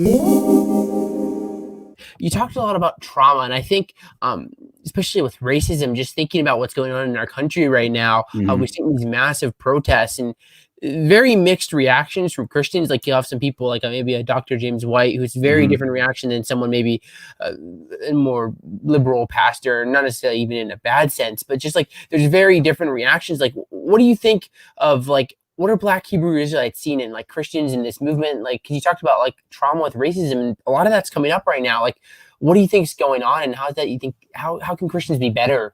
You talked a lot about trauma, and I think, especially with racism, just thinking about what's going on in our country right now, Mhm. we're seeing these massive protests and very mixed reactions from Christians. Like you have some people, like maybe a Dr. James White, who's very Mhm. different reaction than someone maybe uh, a more liberal pastor, not necessarily even in a bad sense, but just like there's very different reactions. Like, what do you think of like? What are Black Hebrew Israelites seeing in like Christians in this movement? Like, cause you talked about like trauma with racism, and a lot of that's coming up right now. Like, what do you think is going on, and how is that you think how can Christians be better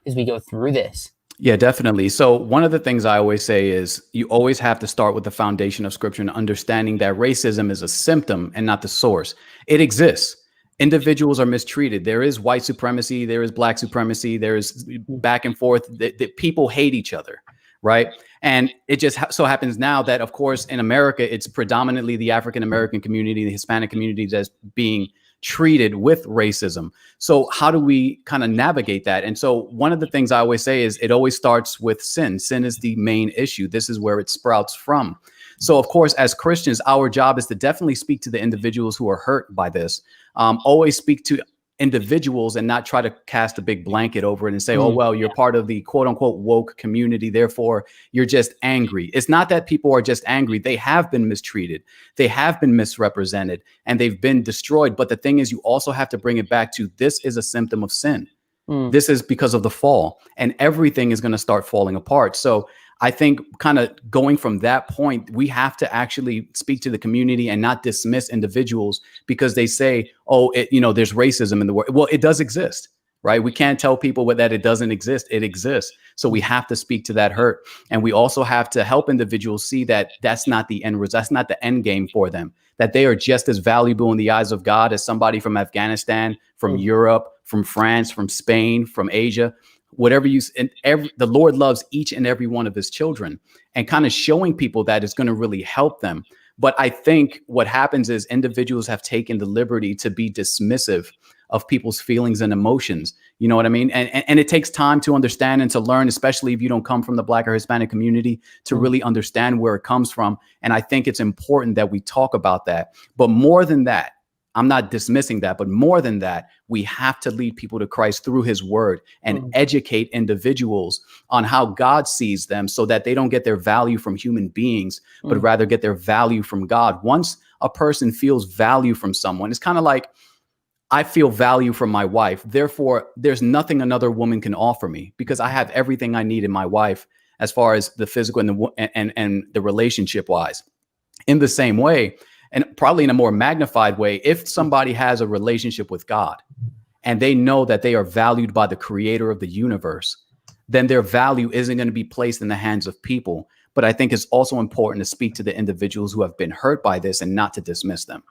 as we go through this? Yeah, definitely. So one of the things I always say is you always have to start with the foundation of scripture and understanding that racism is a symptom and not the source. It exists. Individuals are mistreated. There is white supremacy, there is black supremacy, there is back and forth that people hate each other, right? And it just so happens now that, of course, in America, it's predominantly the African American community, the Hispanic community that's being treated with racism. So how do we kind of navigate that? And so one of the things I always say is it always starts with sin. Sin is the main issue. This is where it sprouts from. So of course, as Christians, our job is to definitely speak to the individuals who are hurt by this. Always speak to individuals and not try to cast a big blanket over it and say, oh, well, you're part of the quote unquote woke community, therefore you're just angry. It's not that people are just angry. They have been mistreated. They have been misrepresented and they've been destroyed. But the thing is, you also have to bring it back to this is a symptom of sin. This is because of the fall, and everything is going to start falling apart. So I think kind of going from that point, we have to actually speak to the community and not dismiss individuals because they say, oh, there's racism in the world. Well, it does exist, right? We can't tell people that it doesn't exist. It exists. So we have to speak to that hurt. And we also have to help individuals see that that's not the end result. That's not the end game for them, that they are just as valuable in the eyes of God as somebody from Afghanistan, from Europe, from France, from Spain, from Asia, whatever the Lord loves each and every one of his children, and kind of showing people that is going to really help them. But I think what happens is individuals have taken the liberty to be dismissive of people's feelings and emotions. You know what I mean? And it takes time to understand and to learn, especially if you don't come from the Black or Hispanic community, to really understand where it comes from. And I think it's important that we talk about that. But more than that, I'm not dismissing that, but more than that, we have to lead people to Christ through his word and educate individuals on how God sees them so that they don't get their value from human beings, but rather get their value from God. Once a person feels value from someone, it's kind of like, I feel value from my wife. Therefore, there's nothing another woman can offer me because I have everything I need in my wife as far as the physical and the relationship wise. In the same way, and probably in a more magnified way, if somebody has a relationship with God and they know that they are valued by the creator of the universe, then their value isn't going to be placed in the hands of people. But I think it's also important to speak to the individuals who have been hurt by this and not to dismiss them.